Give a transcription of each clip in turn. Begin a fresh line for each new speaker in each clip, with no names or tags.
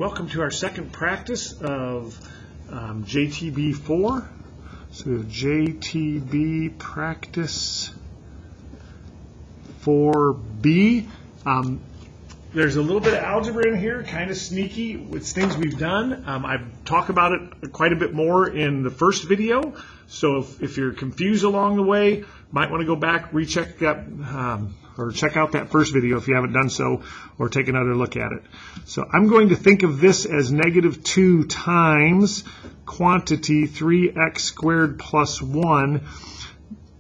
Welcome to our second practice of JTB 4. So we have JTB Practice 4B. There's a little bit of algebra in here, kind of sneaky with things we've done. I've talked about it quite a bit more in the first video. So if you're confused along the way, might want to go back, recheck that, or check out that first video if you haven't done so, or take another look at it. So I'm going to think of this as -2 times quantity 3x squared plus 1.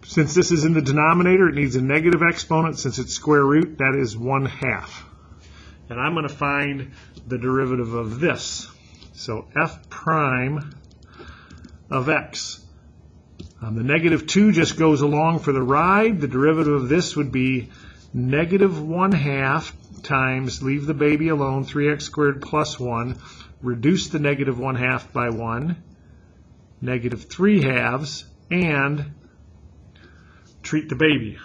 Since this is in the denominator, it needs a negative exponent. Since it's square root, that is 1/2. And I'm going to find the derivative of this. So f prime of x. The -2 just goes along for the ride. The derivative of this would be -1/2 times, leave the baby alone, 3x squared plus 1, reduce the -1/2 by 1, -3/2, and treat the baby.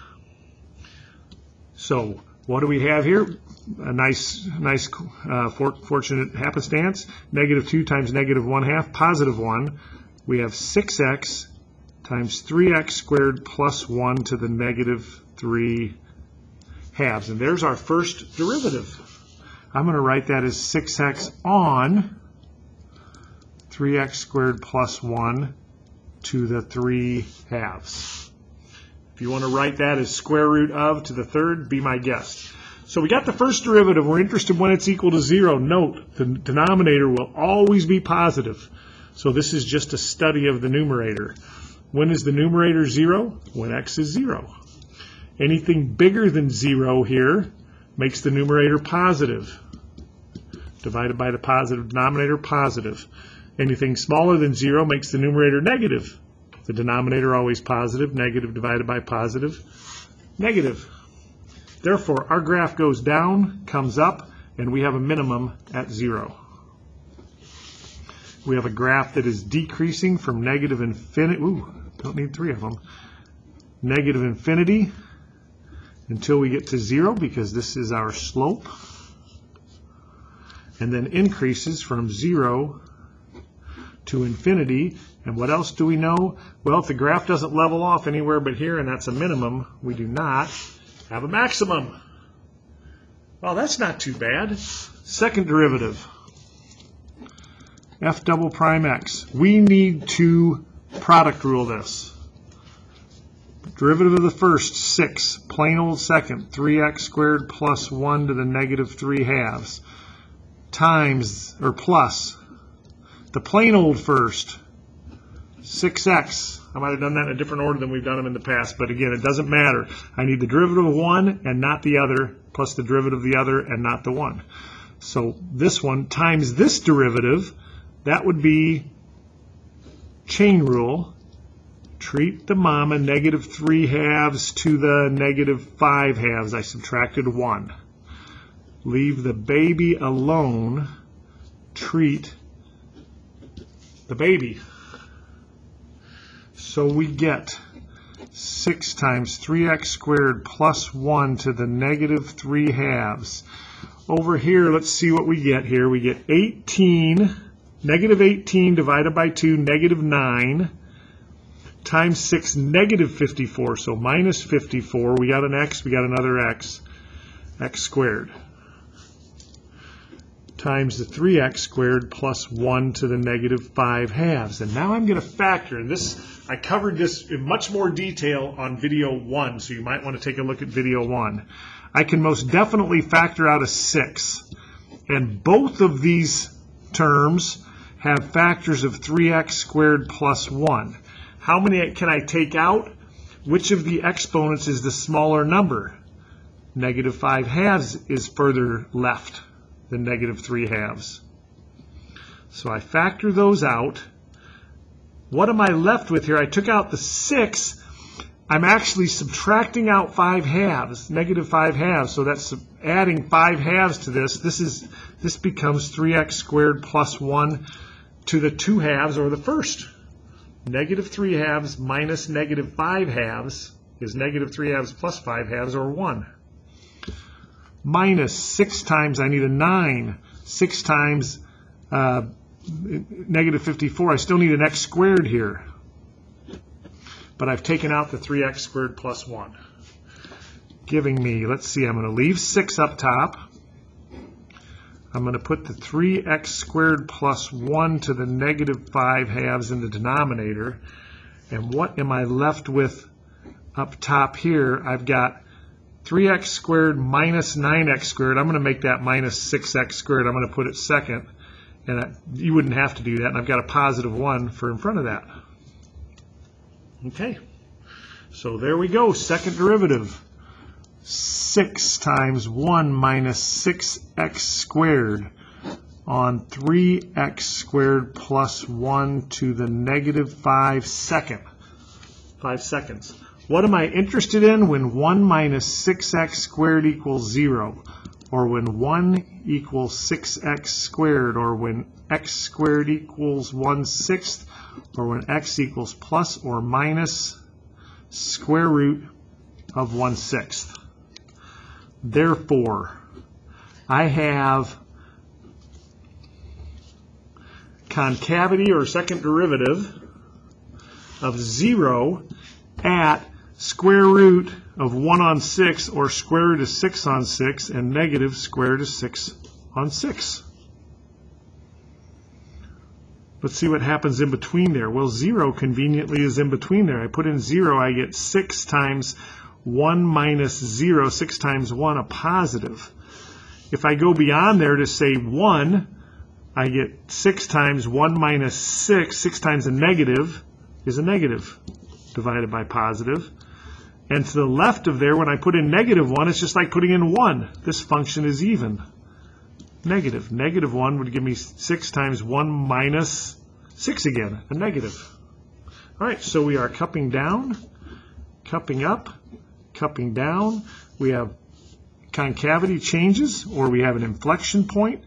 So what do we have here? A nice fortunate happenstance. -2 times -1/2, positive 1. We have 6x times 3x squared plus 1 to the -3/2. And there's our first derivative. I'm going to write that as 6x on 3x squared plus 1 to the 3/2. If you want to write that as square root of to the third, be my guest. So we got the first derivative. We're interested when it's equal to 0. Note, the denominator will always be positive. So this is just a study of the numerator. When is the numerator 0? When x is 0. Anything bigger than 0 here makes the numerator positive. Divided by the positive denominator, positive. Anything smaller than 0 makes the numerator negative. The denominator always positive. Negative divided by positive, negative. Therefore, our graph goes down, comes up, and we have a minimum at 0. We have a graph that is decreasing from negative infinity. Ooh, don't need 3 of them. Negative infinity until we get to 0, because this is our slope. And then increases from 0 to infinity. And what else do we know? Well, if the graph doesn't level off anywhere but here, and that's a minimum, we do not have a maximum. Well, that's not too bad. Second derivative, f double prime x. We need to product rule this. Derivative of the first, 6. Plain old second, 3x squared plus 1 to the -3/2. Times, or plus, the plain old first, 6x. I might have done that in a different order than we've done them in the past, but again, it doesn't matter. I need the derivative of one and not the other, plus the derivative of the other and not the one. So this one times this derivative, that would be chain rule. Treat the mama, -3/2 to the -5/2. I subtracted 1. Leave the baby alone. Treat the baby. So we get 6 times 3x squared plus 1 to the -3/2. Over here, let's see what we get here. We get 18, -18 divided by 2, -9, times 6, -54. So -54. We got an x, we got another x, x squared. Times the 3x squared plus 1 to the -5/2. And now I'm going to factor, and this, I covered this in much more detail on video 1, so you might want to take a look at video 1. I can most definitely factor out a 6. And both of these terms have factors of 3x squared plus 1. How many can I take out? Which of the exponents is the smaller number? -5/2 is further left than -3/2. So I factor those out. What am I left with here? I took out the 6. I'm actually subtracting out 5/2, -5/2. So that's adding 5/2 to this. This becomes 3x squared plus 1 to the 2/2, or the first. -3/2 minus -5/2 is -3/2 plus 5/2, or 1. Minus 6 times, I need a 9. 6 times negative 54. I still need an x squared here. But I've taken out the 3x squared plus 1. Giving me, let's see, I'm going to leave 6 up top. I'm going to put the 3x squared plus 1 to the negative 5 halves in the denominator. And what am I left with up top here? I've got 3x squared minus 9x squared. I'm going to make that minus 6x squared. I'm going to put it second. And you wouldn't have to do that. And I've got a positive 1 for in front of that. Okay. So there we go. Second derivative. 6 times 1 minus 6x squared on 3x squared plus 1 to the negative 5 seconds. What am I interested in when 1 minus 6x squared equals 0? Or when 1 equals 6x squared? Or when x squared equals 1/6? Or when x equals plus or minus square root of 1/6? Therefore, I have concavity or second derivative of 0 at square root of 1 on 6 or square root of 6 on 6 and negative square root of 6 on 6. Let's see what happens in between there. Well, 0 conveniently is in between there. I put in 0, I get 6 times 1 minus 0, 6 times 1, a positive. If I go beyond there to say 1, I get 6 times 1 minus 6, 6 times a negative is a negative divided by positive. And to the left of there, when I put in negative 1, it's just like putting in 1. This function is even. Negative. Negative 1 would give me 6 times 1 minus 6 again, a negative. All right, so we are cupping down, cupping up, cupping down. We have concavity changes, or we have an inflection point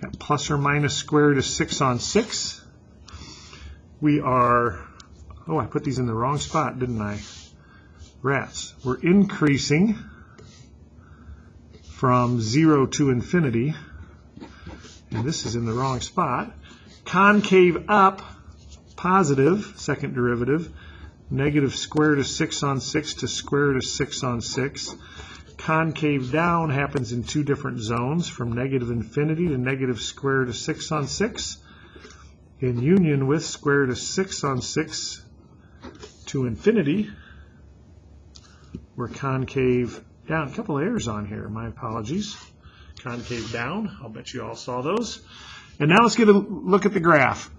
at plus or minus square root of 6 on 6. We are, oh, I put these in the wrong spot, didn't I? Rats. We're increasing from 0 to infinity, and this is in the wrong spot. Concave up, positive, second derivative, negative square root of 6 on 6 to square root of 6 on 6. Concave down happens in two different zones, from negative infinity to negative square root of 6 on 6, in union with square root of 6 on 6 to infinity. We're concave down. A couple of errors on here, my apologies. Concave down, I'll bet you all saw those. And now let's get a look at the graph.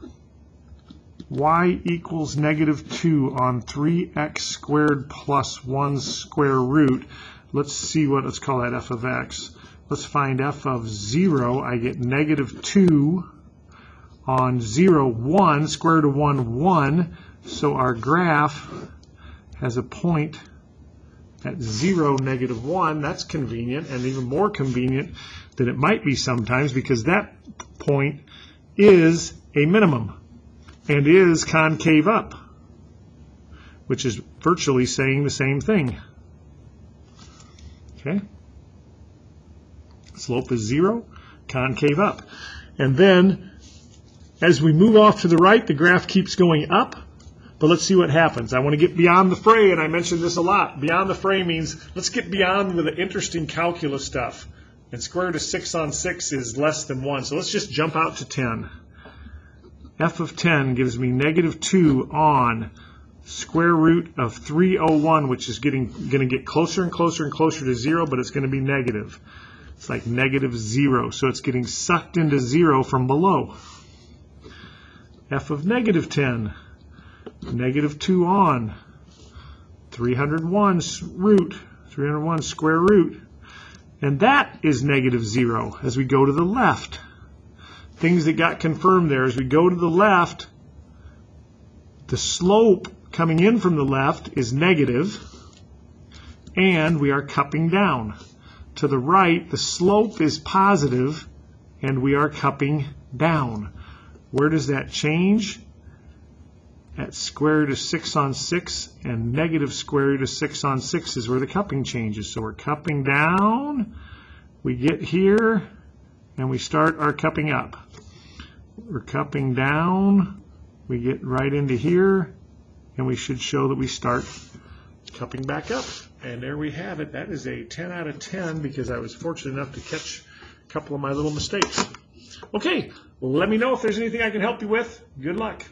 Y equals negative 2 on 3x squared plus 1 square root. Let's see what, let's call that f of x. Let's find f of 0. I get negative 2 on 0, 1, square root of 1, 1. So our graph has a point at 0, negative 1. That's convenient, and even more convenient than it might be sometimes, because that point is a minimum and is concave up, which is virtually saying the same thing. Okay? Slope is 0, concave up. And then as we move off to the right, the graph keeps going up. But let's see what happens. I want to get beyond the fray, and I mentioned this a lot. Beyond the fray means let's get beyond with the interesting calculus stuff. And square root of 6 on 6 is less than 1. So let's just jump out to 10. F of 10 gives me negative 2 on square root of 301, which is going to get closer and closer and closer to 0, but it's going to be negative. It's like negative 0. So it's getting sucked into 0 from below. F of negative 10. Negative 2 on 301 root, 301 square root. And that is negative 0 as we go to the left. Things that got confirmed there, as we go to the left, the slope coming in from the left is negative, and we are cupping down. To the right, the slope is positive, and we are cupping down. Where does that change? At square root of 6 on 6 and negative square root of 6 on 6 is where the cupping changes. So we're cupping down, we get here, and we start our cupping up. we're cupping down. We get right into here, and we should show that we start cupping back up. And there we have it. That is a 10 out of 10 because I was fortunate enough to catch a couple of my little mistakes. Okay, let me know if there's anything I can help you with. Good luck.